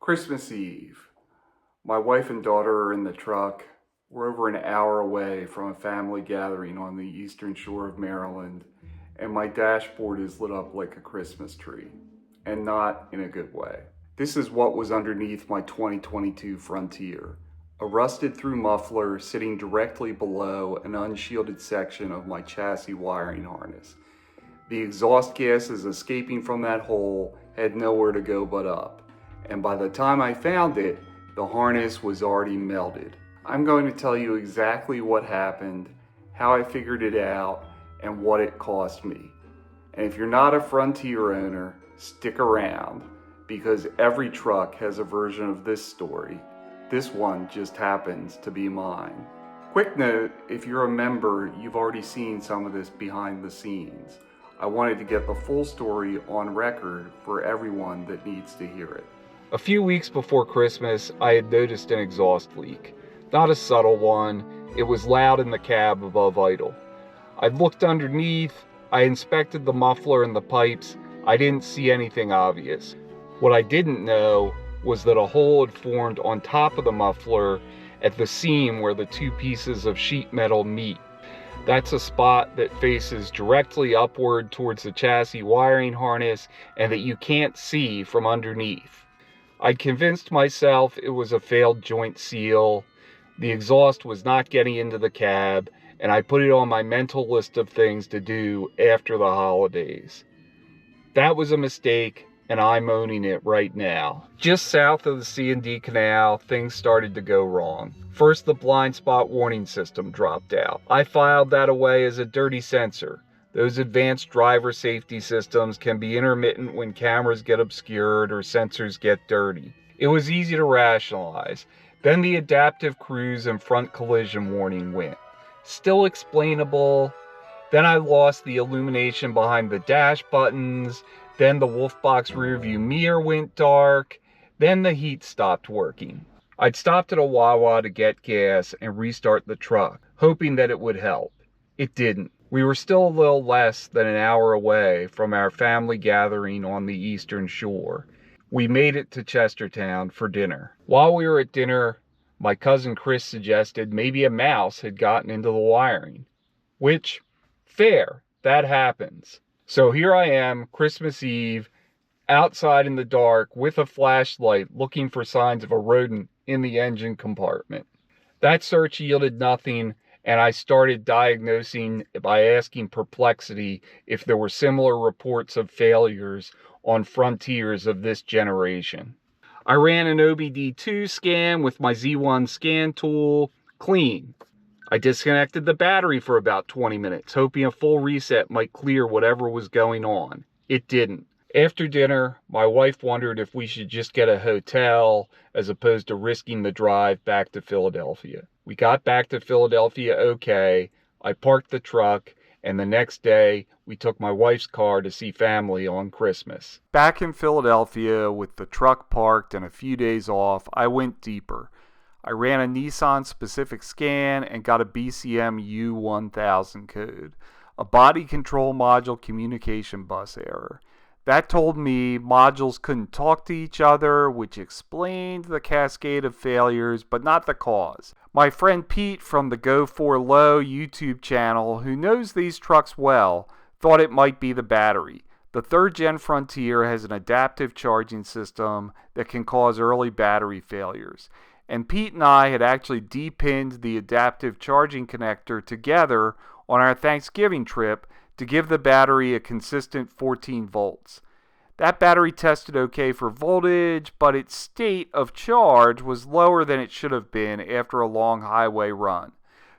Christmas Eve. My wife and daughter are in the truck. We're over an hour away from a family gathering on the eastern shore of Maryland, and my dashboard is lit up like a Christmas tree, and not in a good way. This is what was underneath my 2022 Frontier, a rusted through muffler sitting directly below an unshielded section of my chassis wiring harness. The exhaust gases escaping from that hole had nowhere to go but up, and by the time I found it, the harness was already melted. I'm going to tell you exactly what happened, how I figured it out, and what it cost me. And if you're not a Frontier owner, stick around, because every truck has a version of this story. This one just happens to be mine. Quick note, if you're a member, you've already seen some of this behind the scenes. I wanted to get the full story on record for everyone that needs to hear it. A few weeks before Christmas, I had noticed an exhaust leak. Not a subtle one, it was loud in the cab above idle. I looked underneath, I inspected the muffler and the pipes. I didn't see anything obvious. What I didn't know was that a hole had formed on top of the muffler at the seam where the two pieces of sheet metal meet. That's a spot that faces directly upward towards the chassis wiring harness and that you can't see from underneath. I'd convinced myself it was a failed joint seal, the exhaust was not getting into the cab, and I put it on my mental list of things to do after the holidays. That was a mistake, and I'm owning it right now. Just south of the C&D Canal, things started to go wrong. First, the blind spot warning system dropped out. I filed that away as a dirty sensor. Those advanced driver safety systems can be intermittent when cameras get obscured or sensors get dirty. It was easy to rationalize. Then the adaptive cruise and front collision warning went. Still explainable. Then I lost the illumination behind the dash buttons. Then the Wolfbox rearview mirror went dark. Then the heat stopped working. I'd stopped at a Wawa to get gas and restart the truck, hoping that it would help. It didn't. We were still a little less than an hour away from our family gathering on the eastern shore. We made it to Chestertown for dinner. While we were at dinner, my cousin Chris suggested maybe a mouse had gotten into the wiring. Which, fair, that happens. So here I am, Christmas Eve, outside in the dark with a flashlight looking for signs of a rodent in the engine compartment. That search yielded nothing, and I started diagnosing by asking Perplexity if there were similar reports of failures on Frontiers of this generation. I ran an OBD2 scan with my Z1 scan tool, clean. I disconnected the battery for about 20 minutes, hoping a full reset might clear whatever was going on. It didn't. After dinner, my wife wondered if we should just get a hotel as opposed to risking the drive back to Philadelphia. We got back to Philadelphia okay. I parked the truck, and the next day we took my wife's car to see family on Christmas. Back in Philadelphia, with the truck parked and a few days off, I went deeper. I ran a Nissan specific scan and got a BCM U1000 code, a body control module communication bus error. That told me modules couldn't talk to each other, which explained the cascade of failures, but not the cause. My friend Pete from the Go For Low YouTube channel, who knows these trucks well, thought it might be the battery. The third gen Frontier has an adaptive charging system that can cause early battery failures. And Pete and I had actually depinned the adaptive charging connector together on our Thanksgiving trip to give the battery a consistent 14 volts. That battery tested okay for voltage, but its state of charge was lower than it should have been after a long highway run.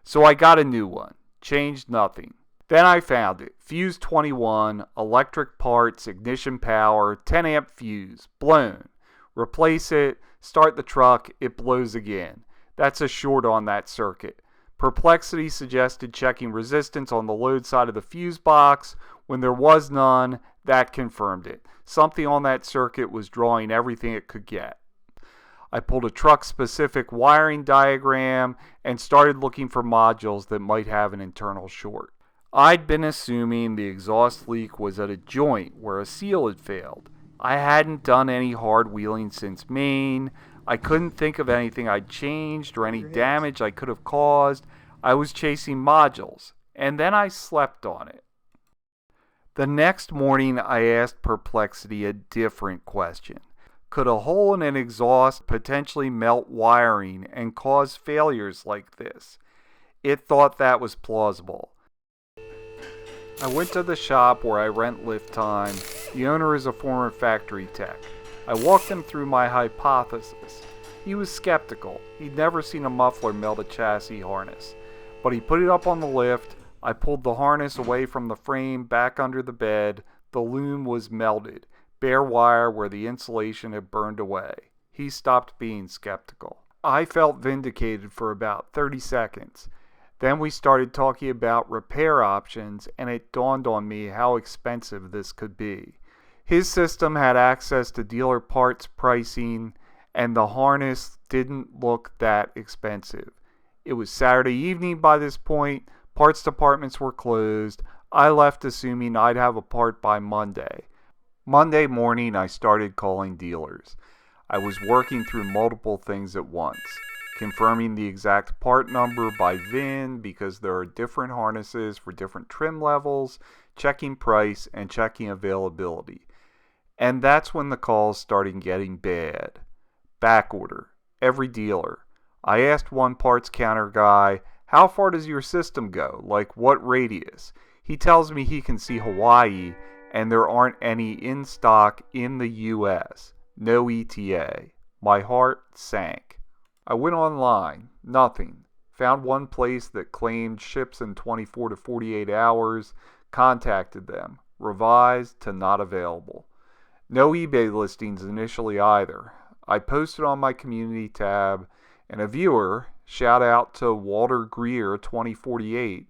So I got a new one. Changed nothing. Then I found it. Fuse 21, electric parts, ignition power, 10 amp fuse, blown. Replace it, start the truck, it blows again. That's a short on that circuit. Perplexity suggested checking resistance on the load side of the fuse box. When there was none, that confirmed it. Something on that circuit was drawing everything it could get. I pulled a truck-specific wiring diagram and started looking for modules that might have an internal short. I'd been assuming the exhaust leak was at a joint where a seal had failed. I hadn't done any hard wheeling since Maine. I couldn't think of anything I'd changed or any damage I could have caused. I was chasing modules, and then I slept on it. The next morning, I asked Perplexity a different question. Could a hole in an exhaust potentially melt wiring and cause failures like this? It thought that was plausible. I went to the shop where I rent lift time. The owner is a former factory tech. I walked him through my hypothesis. He was skeptical. He'd never seen a muffler melt a chassis harness. But he put it up on the lift. I pulled the harness away from the frame back under the bed. The loom was melted. Bare wire where the insulation had burned away. He stopped being skeptical. I felt vindicated for about 30 seconds. Then we started talking about repair options, and it dawned on me how expensive this could be. His system had access to dealer parts pricing, and the harness didn't look that expensive. It was Saturday evening by this point. Parts departments were closed. I left assuming I'd have a part by Monday. Monday morning, I started calling dealers. I was working through multiple things at once. Confirming the exact part number by VIN because there are different harnesses for different trim levels, checking price, and checking availability. And that's when the calls started getting bad. Backorder. Every dealer. I asked one parts counter guy, how far does your system go? Like what radius? He tells me he can see Hawaii and there aren't any in stock in the US. No ETA. My heart sank. I went online. Nothing. Found one place that claimed ships in 24 to 48 hours. Contacted them. Revised to not available. No eBay listings initially either. I posted on my community tab, and a viewer, shout out to Walter Greer 2048,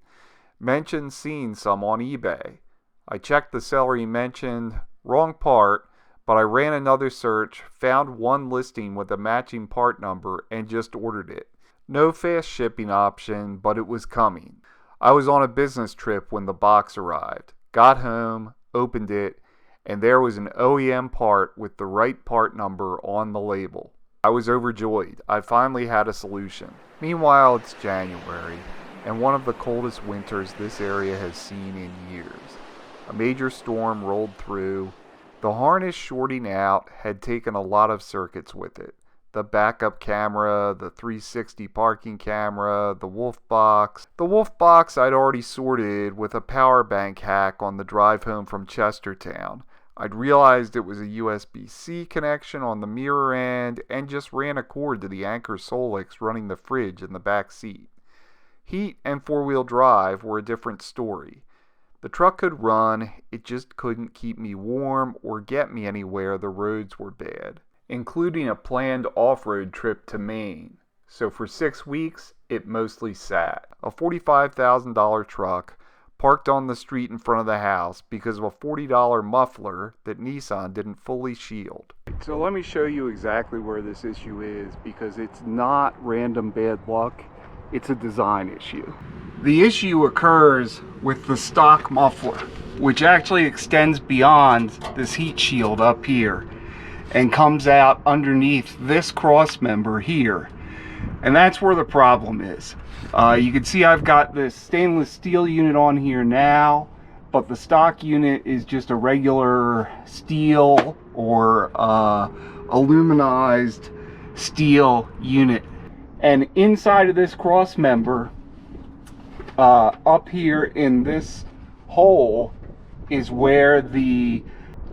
mentioned seeing some on eBay. I checked the seller he mentioned, wrong part, but I ran another search, found one listing with a matching part number, and just ordered it. No fast shipping option, but it was coming. I was on a business trip when the box arrived. Got home, opened it, and there was an OEM part with the right part number on the label. I was overjoyed. I finally had a solution. Meanwhile, it's January, and one of the coldest winters this area has seen in years. A major storm rolled through. The harness shorting out had taken a lot of circuits with it. The backup camera, the 360 parking camera, the wolf box. The wolf box I'd already sorted with a power bank hack on the drive home from Chestertown. I'd realized it was a USB-C connection on the mirror end and just ran a cord to the Anchor Solix running the fridge in the back seat. Heat and four-wheel drive were a different story. The truck could run, it just couldn't keep me warm or get me anywhere the roads were bad, including a planned off-road trip to Maine. So for 6 weeks, it mostly sat. A $45,000 truck parked on the street in front of the house because of a $40 muffler that Nissan didn't fully shield. So let me show you exactly where this issue is, because it's not random bad luck, it's a design issue. The issue occurs with the stock muffler, which actually extends beyond this heat shield up here and comes out underneath this cross member here. And that's where the problem is. You can see I've got this stainless steel unit on here now, but the stock unit is just a regular steel or aluminized steel unit. And inside of this cross member, up here in this hole, is where the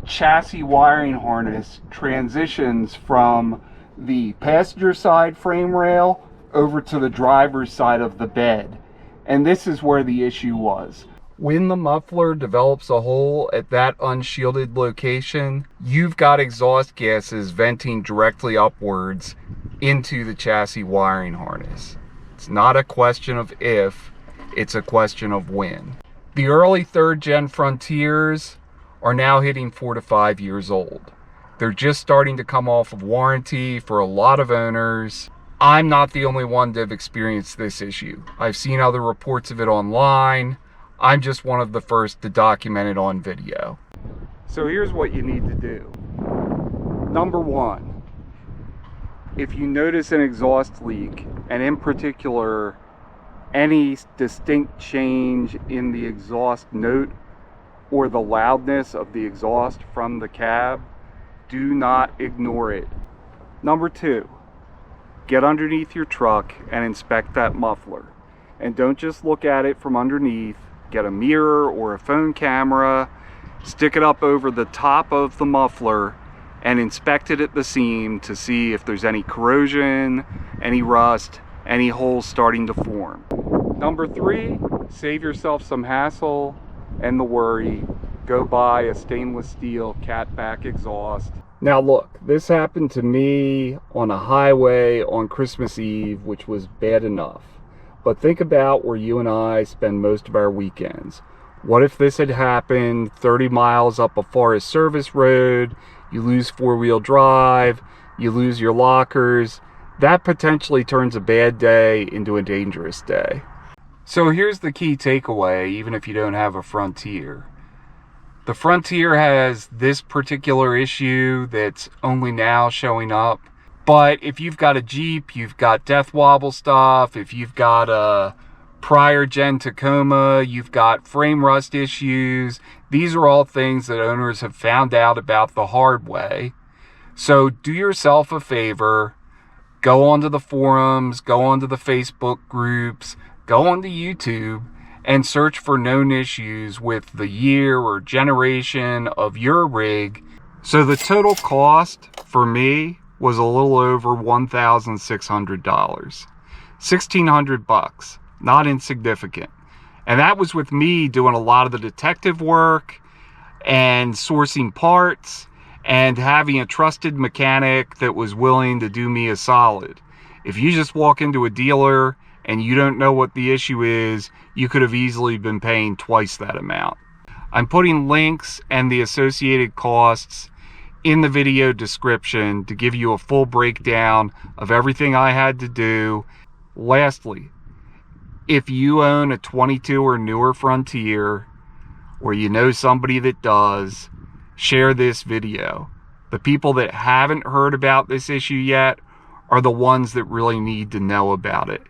chassis wiring harness transitions from the passenger side frame rail over to the driver's side of the bed. And this is where the issue was. When the muffler develops a hole at that unshielded location, you've got exhaust gases venting directly upwards into the chassis wiring harness. It's not a question of if, it's a question of when. The early 3rd gen Frontiers are now hitting 4 to 5 years old. They're just starting to come off of warranty for a lot of owners. I'm not the only one to have experienced this issue. I've seen other reports of it online. I'm just one of the first to document it on video. So here's what you need to do. Number one, if you notice an exhaust leak, and in particular, any distinct change in the exhaust note or the loudness of the exhaust from the cab, do not ignore it. Number two, get underneath your truck and inspect that muffler. And don't just look at it from underneath. Get a mirror or a phone camera, stick it up over the top of the muffler, and inspect it at the seam to see if there's any corrosion, any rust, any holes starting to form. Number three, save yourself some hassle and the worry. Go buy a stainless steel catback exhaust. Now look, this happened to me on a highway on Christmas Eve, which was bad enough. But think about where you and I spend most of our weekends. What if this had happened 30 miles up a Forest Service road? You lose four-wheel drive, you lose your lockers. That potentially turns a bad day into a dangerous day. So here's the key takeaway, even if you don't have a Frontier. The Frontier has this particular issue that's only now showing up. But if you've got a Jeep, you've got death wobble stuff, if you've got a prior gen Tacoma, you've got frame rust issues, these are all things that owners have found out about the hard way. So do yourself a favor, go onto the forums, go onto the Facebook groups, go onto YouTube, and search for known issues with the year or generation of your rig. So the total cost for me was a little over $1,600. $1,600, not insignificant. And that was with me doing a lot of the detective work and sourcing parts and having a trusted mechanic that was willing to do me a solid. If you just walk into a dealer and you don't know what the issue is, you could have easily been paying twice that amount. I'm putting links and the associated costs in the video description to give you a full breakdown of everything I had to do. Lastly, if you own a 22 or newer Frontier, or you know somebody that does, share this video. The people that haven't heard about this issue yet are the ones that really need to know about it.